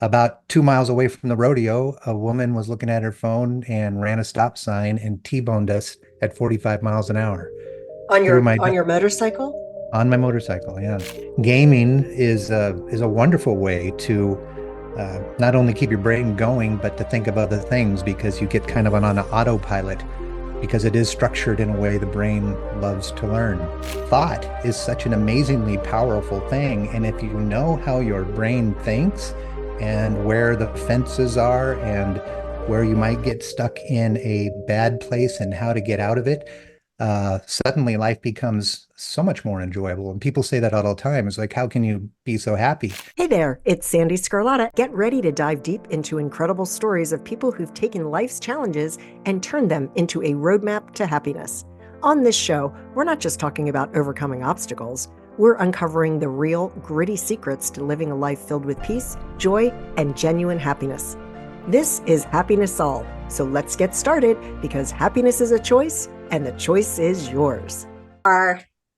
About 2 miles away from the rodeo, a woman was looking at her phone and ran a stop sign and T-boned us at 45 miles an hour On through your my on your motorcycle? on my motorcycle. Yeah, gaming is a wonderful way to not only keep your brain going, but to think of other things because you get kind of on an autopilot because it is structured in a way the brain loves to learn. Thought is such an amazingly powerful thing. And if you know how your brain thinks and where the fences are and where you might get stuck in a bad place and how to get out of it, suddenly life becomes so much more enjoyable. And people say that all the time. It's like, how can you be so happy? Hey there, it's Sandee Sgarlata. Get ready to dive deep into incredible stories of people who've taken life's challenges and turned them into a roadmap to happiness. On this show, we're not just talking about overcoming obstacles, we're uncovering the real, gritty secrets to living a life filled with peace, joy, and genuine happiness. This is Happiness Solved. So let's get started because happiness is a choice and the choice is yours.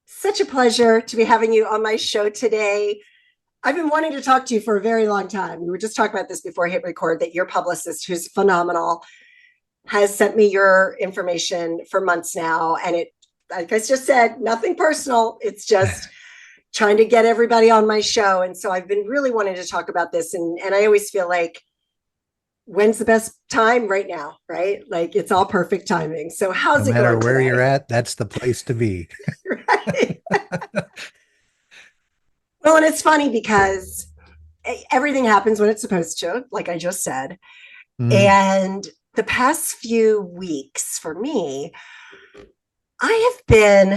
Such a pleasure to be having you on my show today. I've been wanting to talk to you for a very long time. We were just talking about this before I hit record that your publicist, who's phenomenal, has sent me your information for months now. And it, like I just said, nothing personal. It's just trying to get everybody on my show. And so I've been really wanting to talk about this. And I always feel like, when's the best time? Right now, right? Like it's all perfect timing. So No how's it matter going where you're today? at, that's the place to be. Right. Well, and it's funny because everything happens when it's supposed to, like I just said. Mm. And the past few weeks for me, I have been,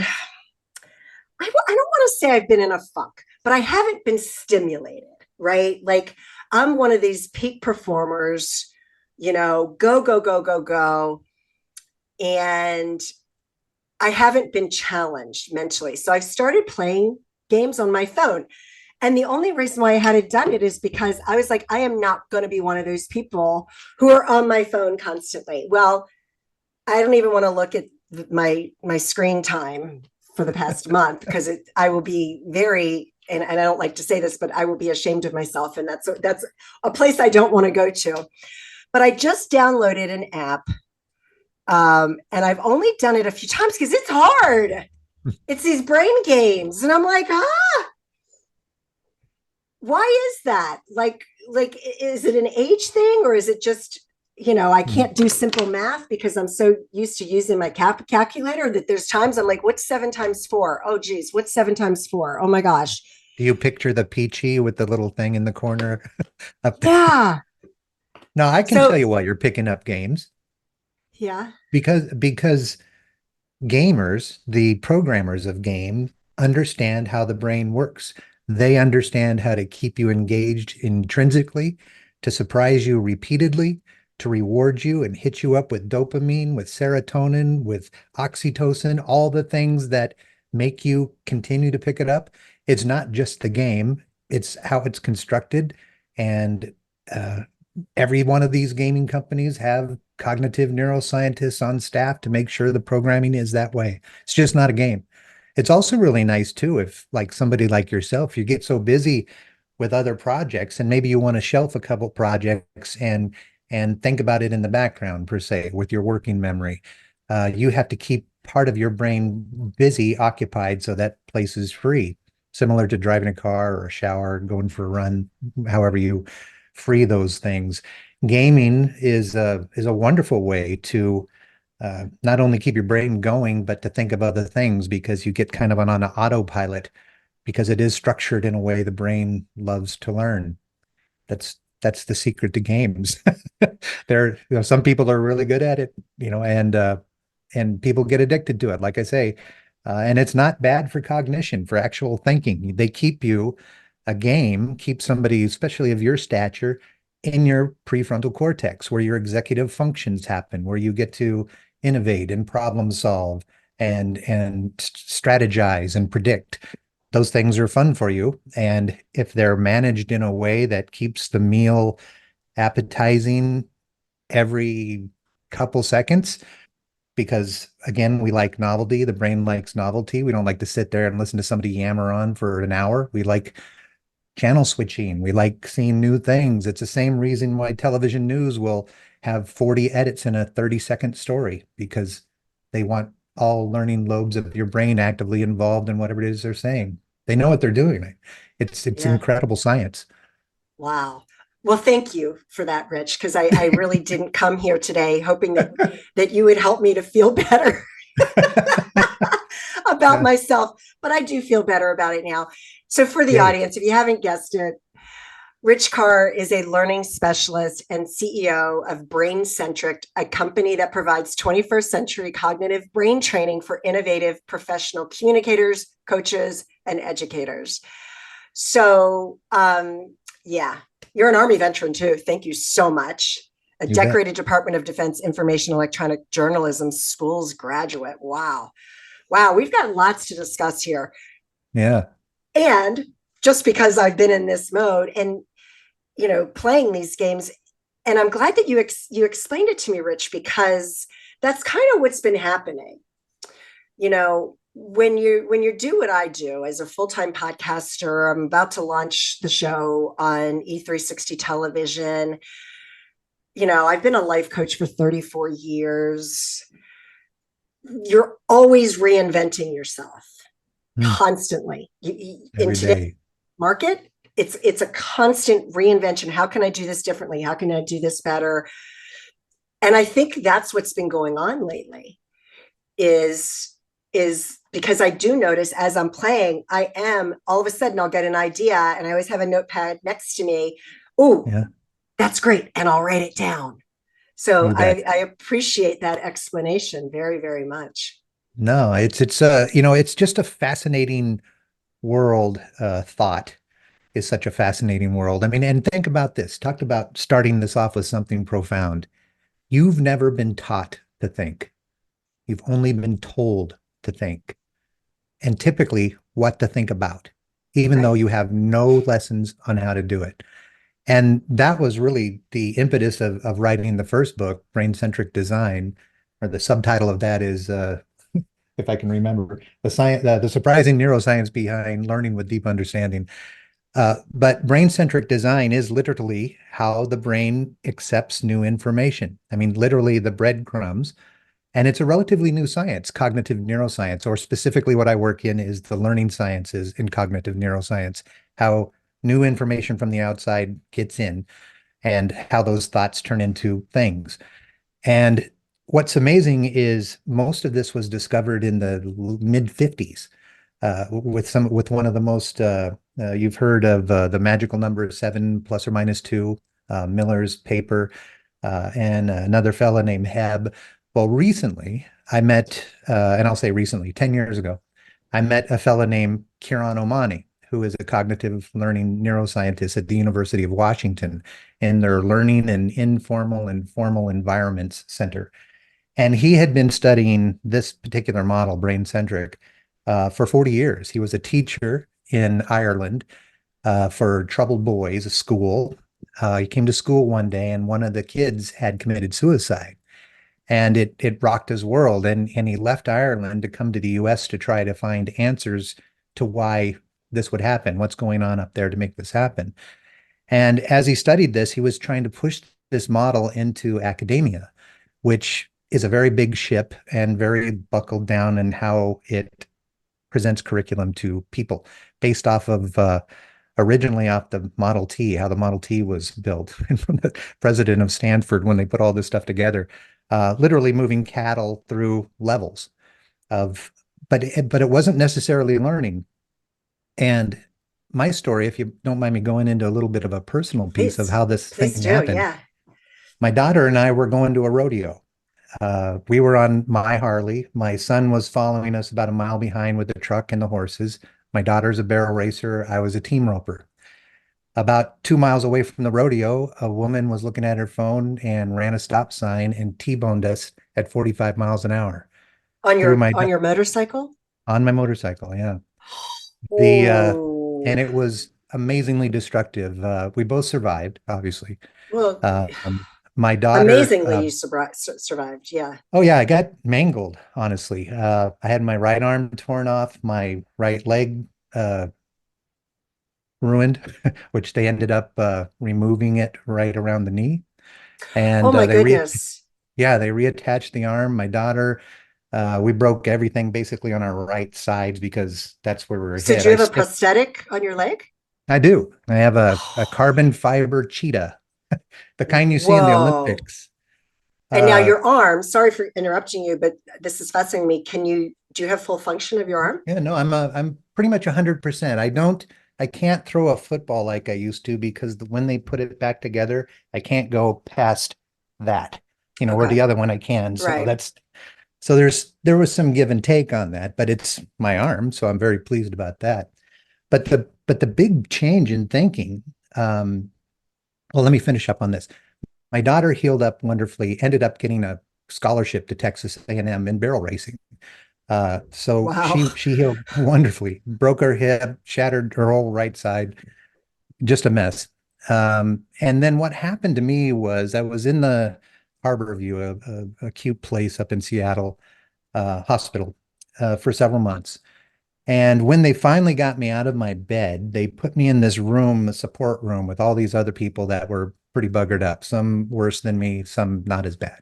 I don't want to say I've been in a funk, but I haven't been stimulated, right? Like I'm one of these peak performers, go, go, go, go, go. And I haven't been challenged mentally. So I've started playing games on my phone. And the only reason why I hadn't done it is because I was like, I am not going to be one of those people who are on my phone constantly. Well, I don't even want to look at my screen time for the past month because I will be very and I don't like to say this, but I will be ashamed of myself, and that's a place I don't want to go to. But I just downloaded an app, and I've only done it a few times because it's hard. It's these brain games, and I'm like, why is that? Like, is it an age thing or is it just, I can't do simple math because I'm so used to using my calculator that there's times I'm like, what's 7 times 4? Oh, geez, what's 7 times 4? Oh my gosh. Do you picture the peachy with the little thing in the corner up there? Yeah. No, I can tell So, you why you're picking up games yeah. because gamers, the programmers of game, understand how the brain works. They understand how to keep you engaged intrinsically, to surprise you repeatedly, to reward you and hit you up with dopamine, with serotonin, with oxytocin, all the things that make you continue to pick it up. It's not just the game, it's how it's constructed. And uh, every one of these gaming companies have cognitive neuroscientists on staff to make sure the programming is that way. It's just not a game. It's also really nice too if like somebody like yourself, you get so busy with other projects and maybe you want to shelf a couple projects and think about it in the background per se with your working memory. You have to keep part of your brain busy, occupied so that place is free, similar to driving a car or a shower, going for a run, however you free those things. Gaming is a wonderful way to not only keep your brain going, but to think of other things because you get kind of on an autopilot because it is structured in a way the brain loves to learn. That's the secret to games. Some people are really good at it, and people get addicted to it, like I say. And it's not bad for cognition, for actual thinking. They keep you, a game keeps somebody, especially of your stature, in your prefrontal cortex, where your executive functions happen, where you get to innovate and problem solve and strategize and predict. Those things are fun for you. And if they're managed in a way that keeps the meal appetizing every couple seconds, because again, we like novelty, the brain likes novelty. We don't like to sit there and listen to somebody yammer on for an hour. We like channel switching. We like seeing new things. It's the same reason why television news will have 40 edits in a 30-second story, because they want all learning lobes of your brain actively involved in whatever it is they're saying. They know what they're doing. It's Yeah. incredible science. Wow. Well, thank you for that, Rich, because I really didn't come here today hoping that you would help me to feel better about Yeah, myself, but I do feel better about it now. So, for the yay. audience, if you haven't guessed it, Rich Carr is a learning specialist and CEO of Brain-centric, a company that provides 21st century cognitive brain training for innovative professional communicators, coaches, and educators. So, yeah, you're an Army veteran too. Thank you so much. A You bet. decorated Department of Defense Information Electronic Journalism Schools graduate. Wow. Wow. We've got lots to discuss here. Yeah. And just because I've been in this mode and, playing these games, and I'm glad that you explained it to me, Rich, because that's kind of what's been happening. When you do what I do as a full-time podcaster, I'm about to launch the show on E360 television. I've been a life coach for 34 years. You're always reinventing yourself Mm, constantly. In every today's day. market, it's a constant reinvention. How can I do this differently? How can I do this better? And I think that's what's been going on lately is because I do notice as I'm playing, I am all of a sudden I'll get an idea and I always have a notepad next to me. Oh, Yeah, that's great. And I'll write it down. So you bet. I appreciate that explanation very, very much. No, it's just a fascinating world. Thought is such a fascinating world. I mean, and think about this. Talked about starting this off with something profound. You've never been taught to think. You've only been told to think, and typically what to think about, even though Right. you have no lessons on how to do it. And that was really the impetus of writing the first book, Brain-centric Design, or the subtitle of that is, if I can remember, the surprising neuroscience behind learning with deep understanding. But brain-centric design is literally how the brain accepts new information. I mean, literally the breadcrumbs. And it's a relatively new science, cognitive neuroscience, or specifically what I work in is the learning sciences in cognitive neuroscience, how new information from the outside gets in and how those thoughts turn into things. And what's amazing is most of this was discovered in the mid 50s, with one of the most you've heard of the magical number 7 ± 2, Miller's paper, and another fella named Hebb. Well, recently I met, and I'll say recently, 10 years ago, I met a fella named Kiran Omani, who is a cognitive learning neuroscientist at the University of Washington in their Learning and Informal and Formal Environments Center. And he had been studying this particular model, brain-centric, for 40 years. He was a teacher in Ireland for troubled boys, a school. He came to school one day, and one of the kids had committed suicide, and it rocked his world. And he left Ireland to come to the U.S. to try to find answers to why this would happen, what's going on up there to make this happen. And as he studied this, he was trying to push this model into academia, which is a very big ship and very buckled down in how it presents curriculum to people based off of originally off the Model T, how the Model T was built, and from the president of Stanford when they put all this stuff together, literally moving cattle through levels of, but it wasn't necessarily learning. And my story, if you don't mind me going into a little bit of a personal piece of Please, how this please thing do. happened, Yeah. my daughter and I were going to a rodeo. We were on my Harley. My son was following us about a mile behind with the truck and the horses. My daughter's a barrel racer. I was a team roper. About 2 miles away from the rodeo, a woman was looking at her phone and ran a stop sign and T-boned us at 45 miles an hour On through your my on your motorcycle? on my motorcycle. Yeah. The Oh, and it was amazingly destructive. We both survived, obviously. well, My daughter, amazingly you survived. Yeah. oh yeah, I got mangled, honestly. I had my right arm torn off, my right leg ruined, which they ended up removing it right around the knee. Oh And my goodness. they reattached the arm. My daughter, we broke everything basically on our right sides because that's where we were So hit. do you have a prosthetic on your leg? I do. I have a carbon fiber cheetah, the kind you see in the Whoa. Olympics. And now Uh, your arm, sorry for interrupting you, but this is fascinating me. Do you have full function of your arm? yeah, no, I'm pretty much 100%. I can't throw a football like I used to because when they put it back together, I can't go past that, where Okay. the other one I can. So Right. there was some give and take on that, but it's my arm, so I'm very pleased about that. But the big change in thinking, well, let me finish up on this. My daughter healed up wonderfully, ended up getting a scholarship to Texas A&M in barrel racing. So Wow. she healed wonderfully, broke her hip, shattered her whole right side, just a mess. And then what happened to me was I was in the Harbor View, a cute place up in Seattle, hospital, for several months. And when they finally got me out of my bed, they put me in this room, a support room, with all these other people that were pretty buggered up, some worse than me, some not as bad.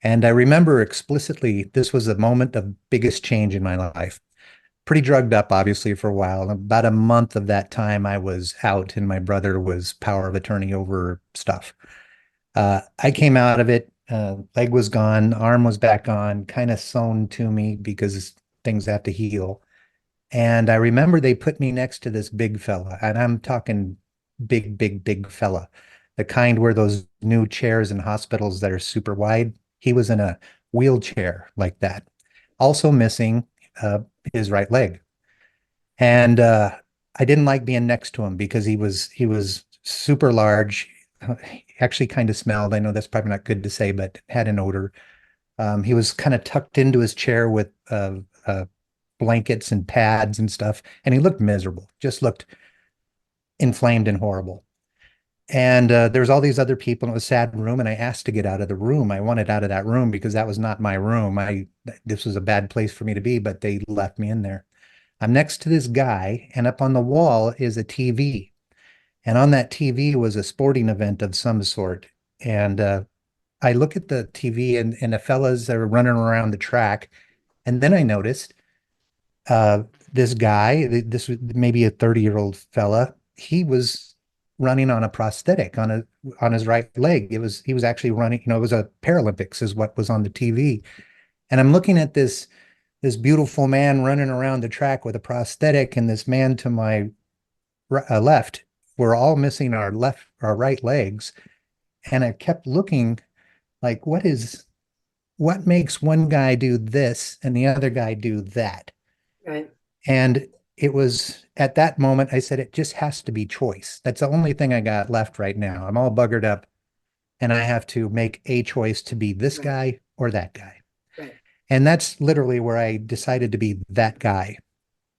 And I remember explicitly, this was a moment of biggest change in my life. Pretty drugged up, obviously, for a while. About a month of that time, I was out, and my brother was power of attorney over stuff. I came out of it, leg was gone, arm was back on, kind of sewn to me because things have to heal. And I remember they put me next to this big fella, and I'm talking big, big, big fella, the kind where those new chairs in hospitals that are super wide. He was in a wheelchair like that, also missing uh, his right leg. And I didn't like being next to him because he was super large. He actually kind of smelled. I know that's probably not good to say, but had an odor. He was kind of tucked into his chair with blankets and pads and stuff, and he looked miserable, just looked inflamed and horrible. And there was all these other people, and it was a sad room. And I asked to get out of the room. I wanted out of that room because that was not my room. This was a bad place for me to be, but they left me in there. I'm next to this guy, and up on the wall is a TV. And on that TV was a sporting event of some sort. And I look at the TV, and the fellas are running around the track. And then I noticed this guy, this was maybe a 30-year-old fella, he was running on a prosthetic on his right leg. He was actually running, it was a Paralympics is what was on the TV. And I'm looking at this beautiful man running around the track with a prosthetic, and this man to my left. We're all missing our right legs. And I kept looking like, what makes one guy do this and the other guy do that? Right. And it was at that moment I said, it just has to be choice. That's the only thing I got left right now. I'm all buggered up, and I have to make a choice to be this Right. guy or that guy. Right. And that's literally where I decided to be that guy.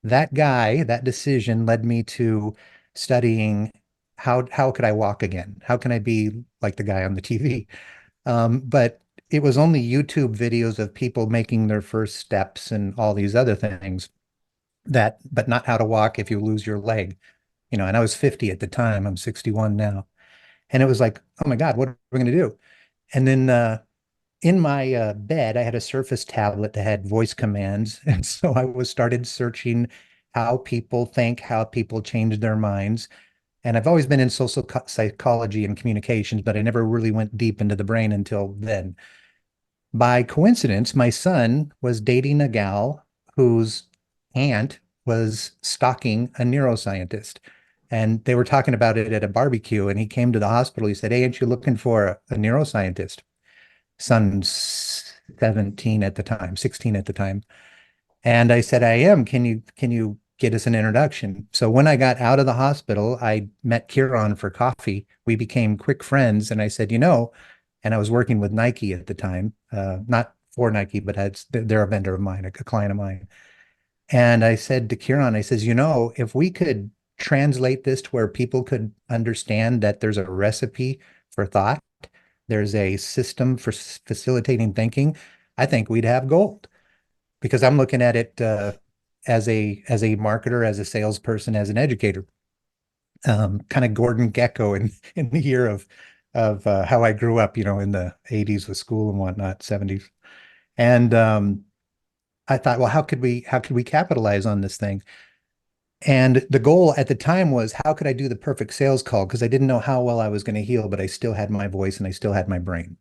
That guy, that decision led me to studying how could I walk again? How can I be like the guy on the TV? But it was only YouTube videos of people making their first steps and all these other things but not how to walk if you lose your leg. And I was 50 at the time. I'm 61 now. And it was like, oh my God, what are we going to do? And then in my bed, I had a Surface tablet that had voice commands. And so I was started searching how people think, how people change their minds. And I've always been in social psychology and communications, but I never really went deep into the brain until then. By coincidence, my son was dating a gal whose aunt was stalking a neuroscientist. And they were talking about it at a barbecue. And he came to the hospital. He said, "Hey, aren't you looking for a neuroscientist?" Son's 17 at the time, 16 at the time. And I said, "I am. Can you get us an introduction?" So when I got out of the hospital, I met Kieran for coffee. We became quick friends. And I said, and I was working with Nike at the time, not for Nike, but they're a vendor of mine, a client of mine. And I said to Kieran, I says, if we could translate this to where people could understand that there's a recipe for thought, there's a system for facilitating thinking, I think we'd have gold, because I'm looking at it as a marketer, as a salesperson, as an educator. kind of Gordon Gecko in the year of how I grew up, in the 80s with school and whatnot, 70s. And I thought, well, how could we capitalize on this thing? And the goal at the time was how could I do the perfect sales call? Because I didn't know how well I was going to heal, but I still had my voice and I still had my brain.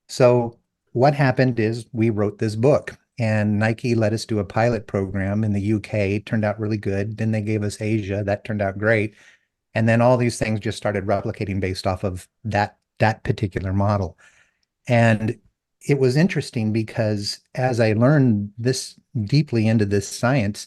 So what happened is we wrote this book and Nike let us do a pilot program in the UK. It turned out really good. Then they gave us Asia. That turned out great. And then all these things just started replicating based off of that particular model. And it was interesting because as I learned this deeply into this science,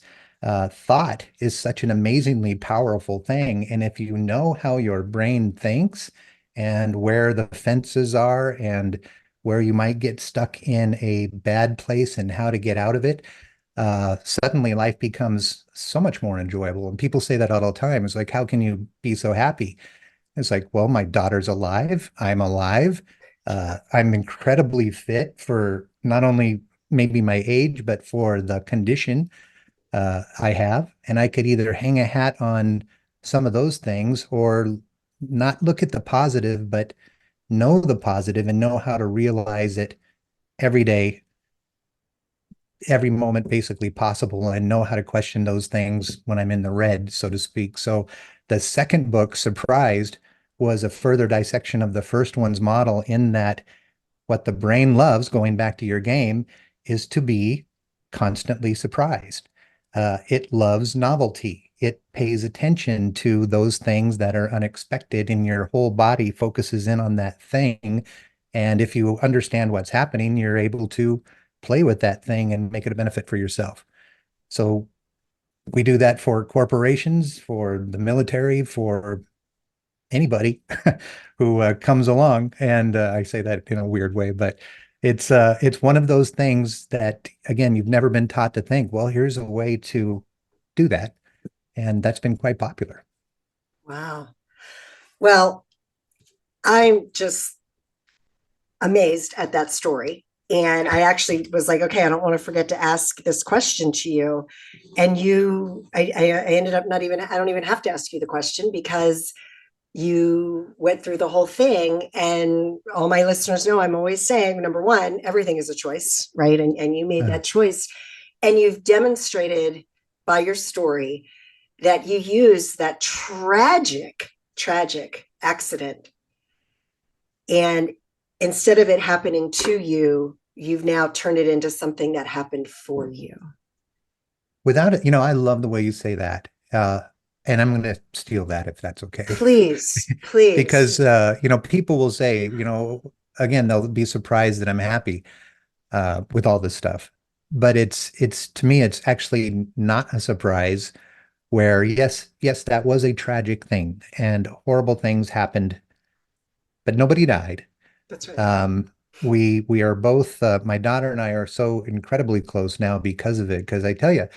thought is such an amazingly powerful thing. And if you know how your brain thinks and where the fences are and where you might get stuck in a bad place and how to get out of it, suddenly life becomes so much more enjoyable. And people say that all the time. It's like, how can you be so happy? It's like, well, my daughter's alive. I'm alive. I'm incredibly fit for not only maybe my age, but for the condition I have. And I could either hang a hat on some of those things or not look at the positive, but know the positive and know how to realize it every day, every moment basically possible, and know how to question those things when I'm in the red, so to speak. So the second book, Surprised, was a further dissection of the first one's model in that what the brain loves, going back to your game, is to be constantly surprised. It loves novelty. It pays attention to those things that are unexpected, and your whole body focuses in on that thing. And if you understand what's happening, you're able to play with that thing and make it a benefit for yourself. So we do that for corporations, for the military, for anybody who comes along. And I say that in a weird way, but it's one of those things that, again, you've never been taught to think, well, here's a way to do that. And that's been quite popular. Wow. Well, I'm just amazed at that story. And I actually was like, okay, I don't want to forget to ask this question to you. And I ended up not even, I don't even have to ask you the question because you went through the whole thing. And all my listeners know I'm always saying, number one, everything is a choice, right? And you made Uh, that choice. And you've demonstrated by your story that you use that tragic accident. And instead of it happening to you, you've now turned it into something that happened for you. Without it, I love the way you say that. And I'm going to steal that if that's okay. Please, please. Because, people will say, again, they'll be surprised that I'm happy with all this stuff. But it's to me, it's actually not a surprise where yes, that was a tragic thing and horrible things happened, but nobody died. That's right. We are both my daughter and I are so incredibly close now because of it. Because I tell you,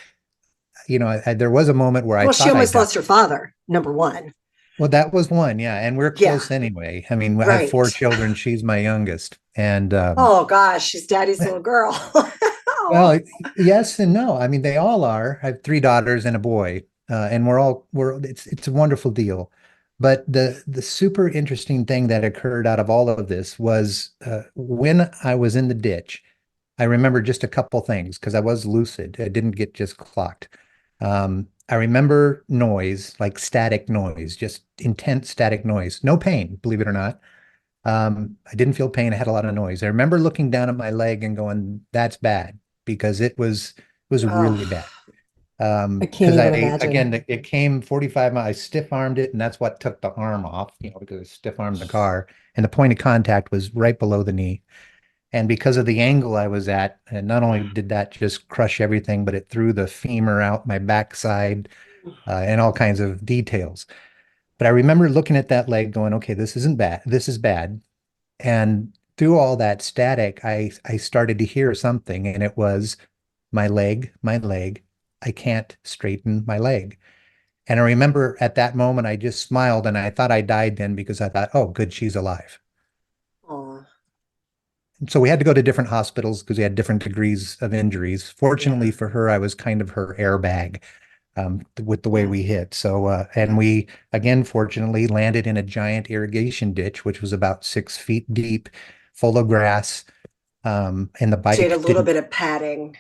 there was a moment where I Well, she thought I almost died. lost her father, number one. Well, that was one, yeah, and we're Yeah, close anyway. I mean, I have four right. children. She's my youngest, and Oh gosh, she's daddy's little girl. Oh, well, yes and no. I mean, they all are. I have three daughters and a boy, and we're it's a wonderful deal. But the super interesting thing that occurred out of all of this was when I was in the ditch. I remember just a couple things because I was lucid. I didn't get just clocked. I remember noise, like static noise, just intense static noise. No pain, believe it or not. I didn't feel pain. I had a lot of noise. I remember looking down at my leg and going, "That's bad," because it was oh, really bad. I can't Because even again, imagine. it came 45 miles. I stiff armed it, and that's what took the arm off, because I stiff armed the car, and the point of contact was right below the knee. And because of the angle I was at, and not only did that just crush everything, but it threw the femur out my backside, and all kinds of details. But I remember looking at that leg going, okay, this isn't bad. This is bad. And through all that static, I started to hear something, and it was my leg, my leg. I can't straighten my leg. And I remember at that moment, I just smiled and I thought I died then because I thought, oh, good, she's alive. Oh, So we had to go to different hospitals because we had different degrees of injuries. Fortunately yeah. for her, I was kind of her airbag. with the way Yeah. we hit. So, and Yeah. we again, fortunately, landed in a giant irrigation ditch, which was about 6 feet deep, full of grass. And the So you had a bike little didn't, bit of padding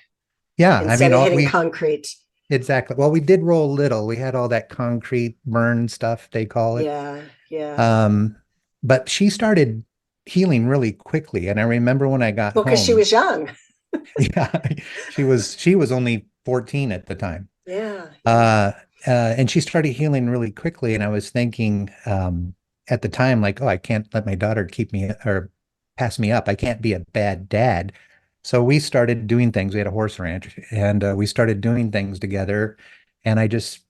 yeah, I instead mean, of all hitting we concrete. exactly. Well, we did roll little. We had all that concrete burn stuff, they call it. Yeah. Yeah. Um, but she started healing really quickly. And I remember when I got Well, because she home, was young. yeah, she was only 14 at the time. Yeah. Yeah. Uh, and she started healing really quickly. And I was thinking at the time, like, oh, I can't let my daughter keep me or pass me up. I can't be a bad dad. So we started doing things. We had a horse ranch and we started doing things together. And I just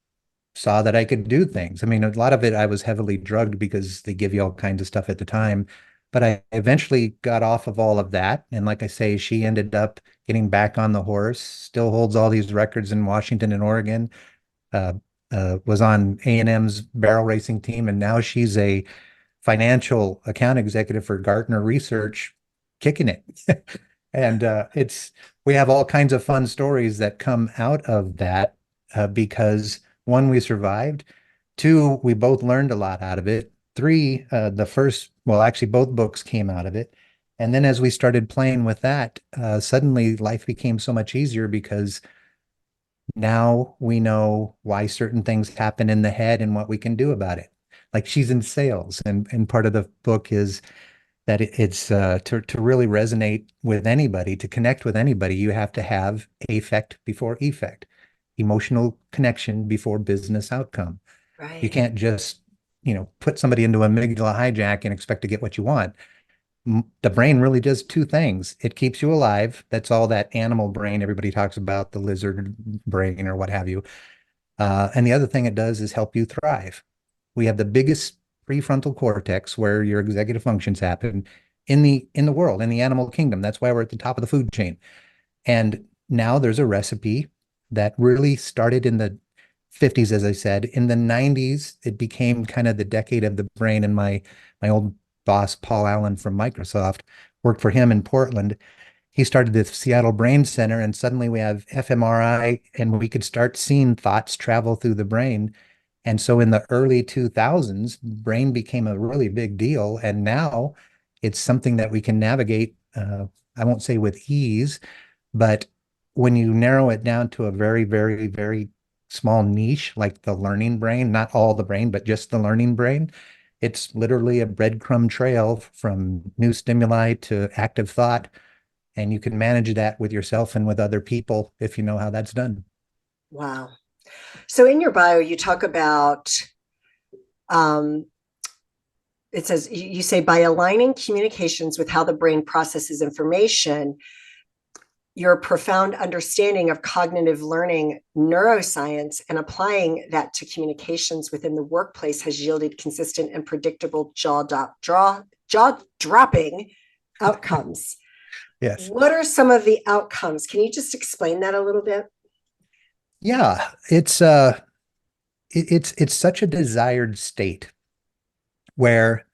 saw that I could do things. I mean, a lot of it I was heavily drugged because they give you all kinds of stuff at the time. But I eventually got off of all of that. And like I say, she ended up getting back on the horse, still holds all these records in Washington and Oregon, uh, was on A&M's barrel racing team. And now she's a financial account executive for Gartner Research, kicking it. And we have all kinds of fun stories that come out of that because one, we survived. Two, we both learned a lot out of it. Three, well, actually, both books came out of it. And then as we started playing with that, suddenly life became so much easier because now we know why certain things happen in the head and what we can do about it. Like she's in sales, and part of the book is that it's to really resonate with anybody, to connect with anybody, you have to have affect before effect, emotional connection before business outcome. You Right. can't just, put somebody into a amygdala hijack and expect to get what you want. The brain really does two things. It keeps you alive. That's all that animal brain everybody talks about, the lizard brain or what have you. And the other thing it does is help you thrive. We have the biggest prefrontal cortex where your executive functions happen in the world, in the animal kingdom. That's why we're at the top of the food chain. And now there's a recipe that really started in the 50s, as I said. In the 90s, it became kind of the decade of the brain. And my old boss, Paul Allen from Microsoft, worked for him in Portland. He started the Seattle Brain Center, and suddenly we have fMRI, and we could start seeing thoughts travel through the brain. And so in the early 2000s, brain became a really big deal. And now it's something that we can navigate, I won't say with ease, but when you narrow it down to a very, very, very small niche, like the learning brain, not all the brain, but just the learning brain, it's literally a breadcrumb trail from new stimuli to active thought. And you can manage that with yourself and with other people if you know how that's done. Wow. So in your bio, you talk about, um, it says, you say, by aligning communications with how the brain processes information, your profound understanding of cognitive learning, neuroscience, and applying that to communications within the workplace has yielded consistent and predictable jaw dropping outcomes. Yes. What are some of the outcomes? Can you just explain that a little bit? Yeah, it's such a desired state where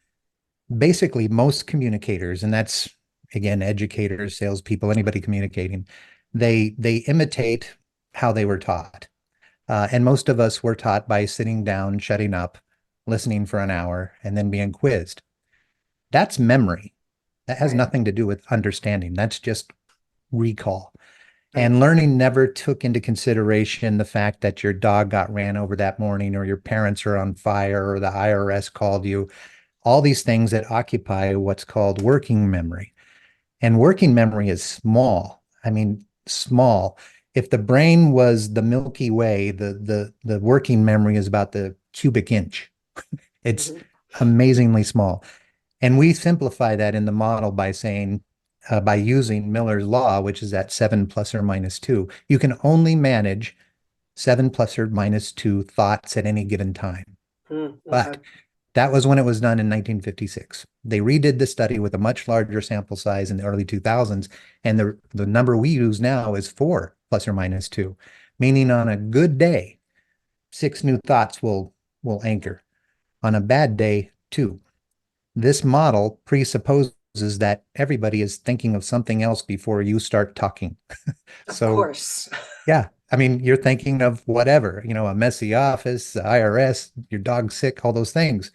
basically most communicators, and that's again educators, salespeople, anybody communicating, they imitate how they were taught. And most of us were taught by sitting down, shutting up, listening for an hour, and then being quizzed. That's memory. That has Right, nothing to do with understanding. That's just recall. right. And learning never took into consideration the fact that your dog got ran over that morning, or your parents are on fire, or the IRS called you. All these things that occupy what's called working memory. And working memory is small. I mean, small. If the brain was the Milky Way, the working memory is about the cubic inch. It's Mm-hmm. amazingly small. And we simplify that in the model by saying, by using Miller's law, which is at 7 ± 2, you can only manage 7 ± 2 thoughts at any given time. Okay. But that was when it was done in 1956. They redid the study with a much larger sample size in the early 2000s, and the number we use now is 4 ± 2, meaning on a good day, 6 new thoughts will anchor. On a bad day, two. This model presupposes that everybody is thinking of something else before you start talking. Of So, course. yeah. I mean, you're thinking of whatever, a messy office, the IRS, your dog's sick, all those things.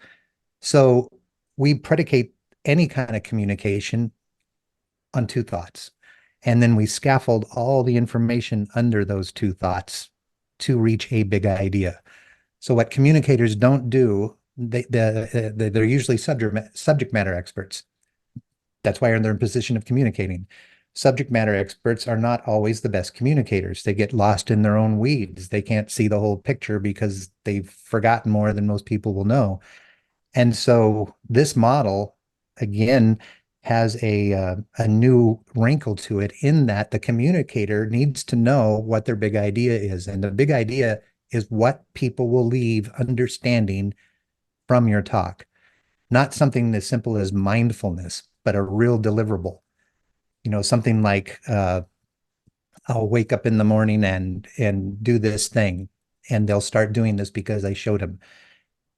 So we predicate any kind of communication on two thoughts. And then we scaffold all the information under those two thoughts to reach a big idea. So what communicators don't do, they're usually subject matter experts. That's why they're in position of communicating. Subject matter experts are not always the best communicators. They get lost in their own weeds. They can't see the whole picture because they've forgotten more than most people will know. And so this model, again, has a new wrinkle to it in that the communicator needs to know what their big idea is. And the big idea is what people will leave understanding from your talk, not something as simple as mindfulness, but a real deliverable. Something like I'll wake up in the morning and do this thing, and they'll start doing this because I showed them.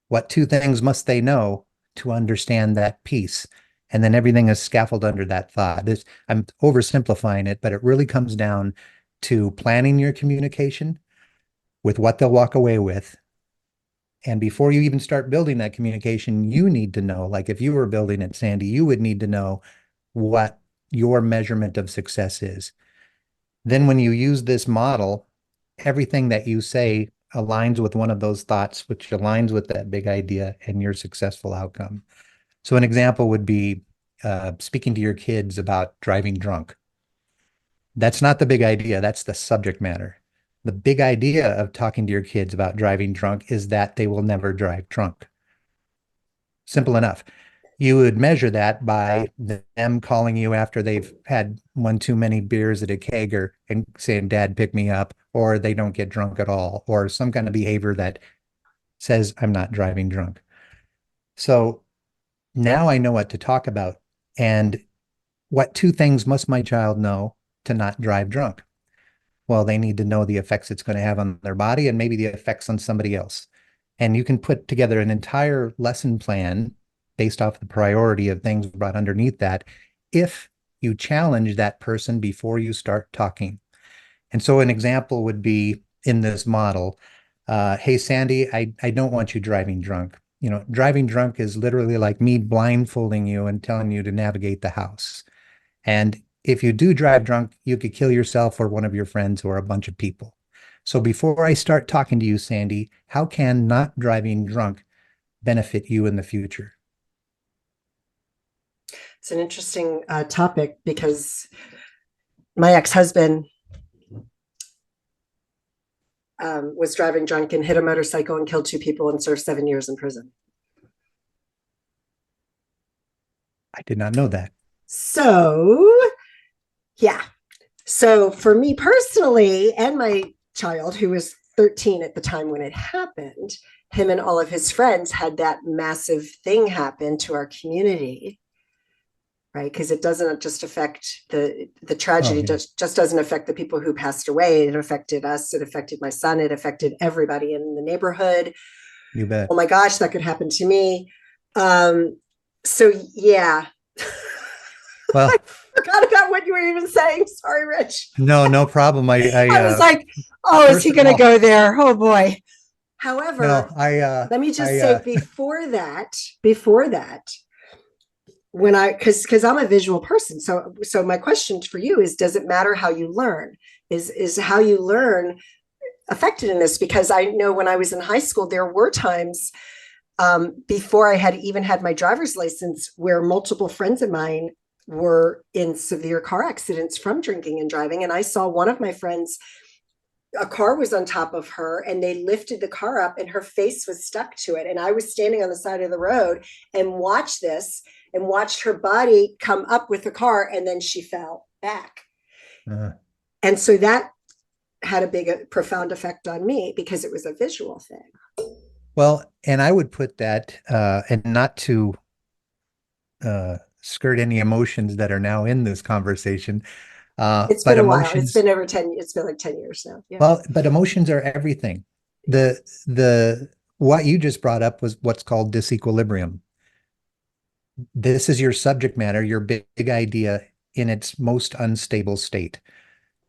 What two things must they know to understand that piece? And then everything is scaffolded under that thought. I'm oversimplifying it, but it really comes down to planning your communication with what they'll walk away with. And before you even start building that communication, you need to know, like if you were building it, Sandee, you would need to know what your measurement of success is. Then when you use this model, everything that you say aligns with one of those thoughts, which aligns with that big idea and your successful outcome. So an example would be speaking to your kids about driving drunk. That's not the big idea. That's the subject matter. The big idea of talking to your kids about driving drunk is that they will never drive drunk. Simple enough. You would measure that by them calling you after they've had one too many beers at a kegger and saying, Dad, pick me up, or they don't get drunk at all, or some kind of behavior that says, I'm not driving drunk. So now I know what to talk about. And what two things must my child know to not drive drunk? Well, they need to know the effects it's going to have on their body and maybe the effects on somebody else. And you can put together an entire lesson plan based off the priority of things brought underneath that if you challenge that person before you start talking. And so an example would be in this model, hey, Sandee, I don't want you driving drunk. Driving drunk is literally like me blindfolding you and telling you to navigate the house. And if you do drive drunk, you could kill yourself or one of your friends or a bunch of people. So before I start talking to you, Sandee, how can not driving drunk benefit you in the future? It's an interesting topic because my ex-husband was driving drunk and hit a motorcycle and killed two people and served 7 years in prison. I did not know that. So, yeah. So for me personally, and my child, who was 13 at the time when it happened, him and all of his friends had that massive thing happen to our community, right? Because it doesn't just affect the tragedy, Yeah. just doesn't affect the people who passed away. It affected us. It affected my son. It affected everybody in the neighborhood. You bet. Oh my gosh, that could happen to me. So yeah. I Well, forgot about what you were even saying. Sorry, Rich. no problem. I was like, oh, is first he of going to all, go there? Oh boy. no, However, let me just say I before that, when because I'm a visual person. So my question for you is, does it matter how you learn? Is how you learn affected in this? Because I know when I was in high school, there were times before I had even had my driver's license where multiple friends of mine were in severe car accidents from drinking and driving. And I saw one of my friends, a car was on top of her and they lifted the car up and her face was stuck to it. And I was standing on the side of the road and watched this and watched her body come up with the car and then she fell back. And so that had a big, profound effect on me because it was a visual thing. well, and I would put that, and not to skirt any emotions that are now in this conversation, It's but been a while. It's emotions, been over 10, it's been like 10 years now. Yeah. well, but emotions are everything. The what you just brought up was what's called disequilibrium. This is your subject matter, your big idea in its most unstable state.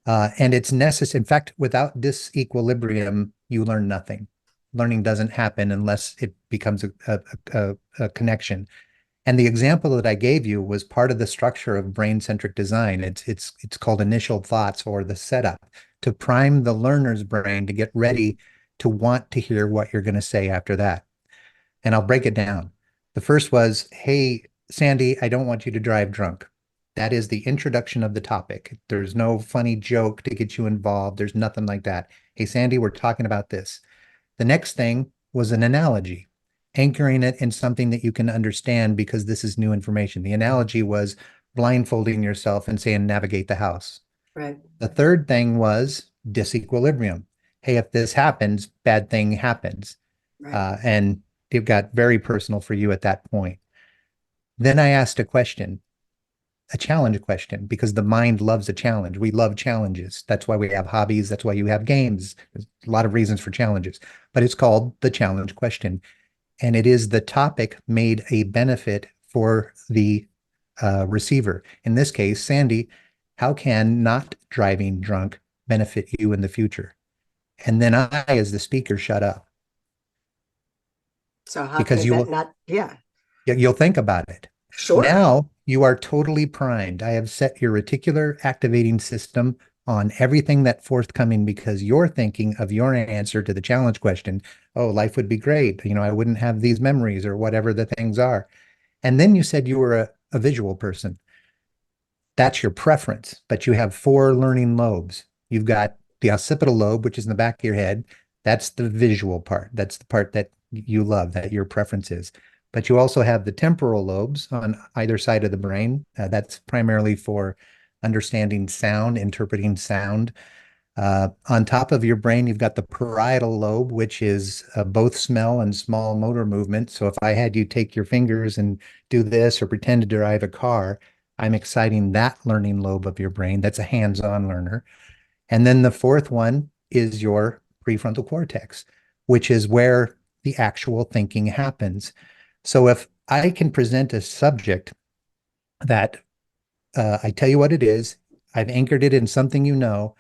And it's necessary. In fact, without disequilibrium, you learn nothing. Learning doesn't happen unless it becomes a connection. And the example that I gave you was part of the structure of brain-centric design. It's called initial thoughts, or the setup, to prime the learner's brain to get ready to want to hear what you're going to say after that. And I'll break it down. The first was, hey, Sandee, I don't want you to drive drunk. That is the introduction of the topic. There's no funny joke to get you involved. There's nothing like that. Hey, Sandee, we're talking about this. The next thing was an analogy, anchoring it in something that you can understand because this is new information. The analogy was blindfolding yourself and saying, navigate the house. Right. The third thing was disequilibrium. Hey, if this happens, bad thing happens. Right. And it got very personal for you at that point. Then I asked a question, a challenge question, because the mind loves a challenge. We love challenges. That's why we have hobbies. That's why you have games. There's a lot of reasons for challenges, but it's called the challenge question. And it is the topic made a benefit for the receiver. In this case, Sandee, how can not driving drunk benefit you in the future? And then I, as the speaker, shut up So how can because it bet not? Yeah, you'll think about it. sure. Now you are totally primed. I have set your reticular activating system on everything that forthcoming because you're thinking of your answer to the challenge question. Oh, life would be great. I wouldn't have these memories or whatever the things are. And then you said you were a visual person. That's your preference, but you have four learning lobes. You've got the occipital lobe, which is in the back of your head. That's the visual part. That's the part that you love, that your preference is. But you also have the temporal lobes on either side of the brain. That's primarily for understanding sound, interpreting sound. On top of your brain, you've got the parietal lobe, which is both smell and small motor movement. So if I had you take your fingers and do this or pretend to drive a car, I'm exciting that learning lobe of your brain. That's a hands-on learner. And then the fourth one is your prefrontal cortex, which is where the actual thinking happens. So if I can present a subject that I tell you what it is, I've anchored it in something you know,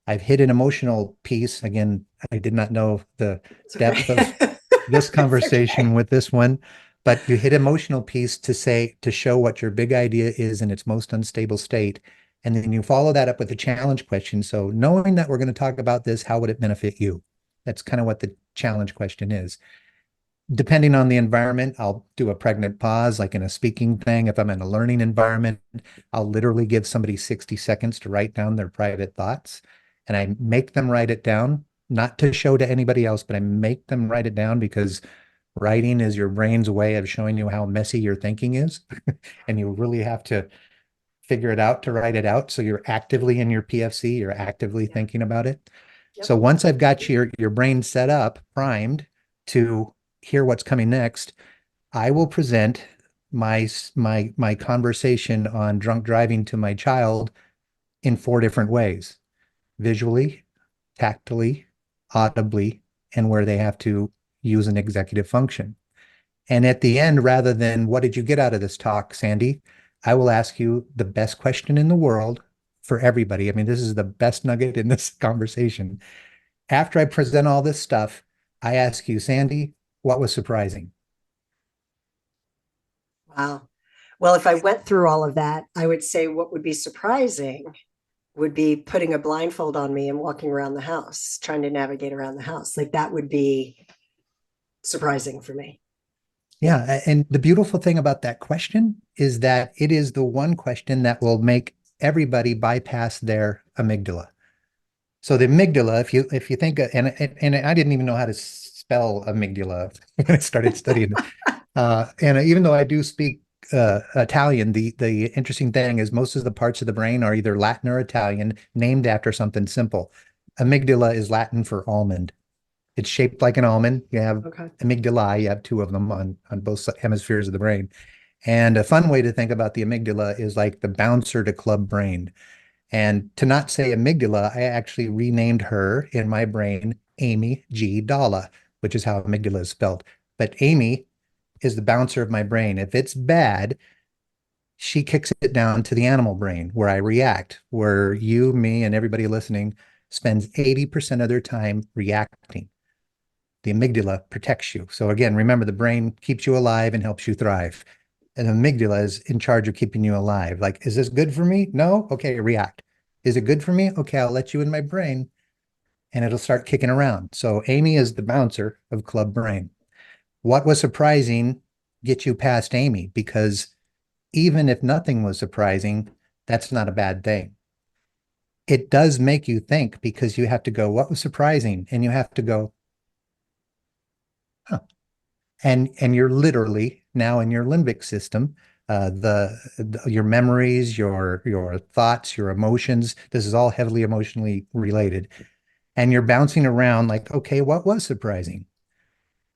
I've hit an emotional piece. Again, I did not know the It's depth of okay. this It's conversation okay. with this one, but you hit emotional piece to say, to show what your big idea is in its most unstable state. And then you follow that up with a challenge question. So knowing that we're going to talk about this, how would it benefit you? That's kind of what the challenge question is. Depending on the environment, I'll do a pregnant pause, like in a speaking thing. If I'm in a learning environment, I'll literally give somebody 60 seconds to write down their private thoughts. And I make them write it down, not to show to anybody else, but I make them write it down because writing is your brain's way of showing you how messy your thinking is. And you really have to figure it out to write it out. So you're actively in your PFC, you're actively Yeah. thinking about it. Yep. So once I've got your brain set up, primed to hear what's coming next, I will present my conversation on drunk driving to my child in four different ways: visually, tactily, audibly, and where they have to use an executive function. And at the end, rather than what did you get out of this talk, Sandee, I will ask you the best question in the world for everybody. I mean, this is the best nugget in this conversation. After I present all this stuff, I ask you, Sandee, what was surprising? Wow. Well, if I went through all of that, I would say what would be surprising would be putting a blindfold on me and walking around the house, trying to navigate around the house. Like that would be surprising for me. Yeah. Yeah. And the beautiful thing about that question is that it is the one question that will make everybody bypass their amygdala. So the amygdala, if you think, and I didn't even know how to spell amygdala when I started studying it. And even though I do speak Italian, the interesting thing is most of the parts of the brain are either Latin or Italian, named after something simple. Amygdala is Latin for almond. It's shaped like an almond. You have Okay. amygdala, you have two of them on both hemispheres of the brain. And a fun way to think about the amygdala is like the bouncer to club brain. And to not say amygdala, I actually renamed her in my brain Amy G. Dalla, which is how amygdala is spelled. But Amy is the bouncer of my brain. If it's bad, she kicks it down to the animal brain where I react, where you, me, and everybody listening spends 80% of their time reacting. The amygdala protects you. So again, remember the brain keeps you alive and helps you thrive. And the amygdala is in charge of keeping you alive. Like, is this good for me? No? Okay, react. Is it good for me? Okay, I'll let you in my brain and it'll start kicking around. So Amy is the bouncer of Club Brain. What was surprising get you past Amy because even if nothing was surprising, that's not a bad thing. It does make you think because you have to go, what was surprising? And you have to go, huh. And you're literally now in your limbic system, your memories, your thoughts, your emotions. This is all heavily emotionally related, and you're bouncing around like, okay, what was surprising?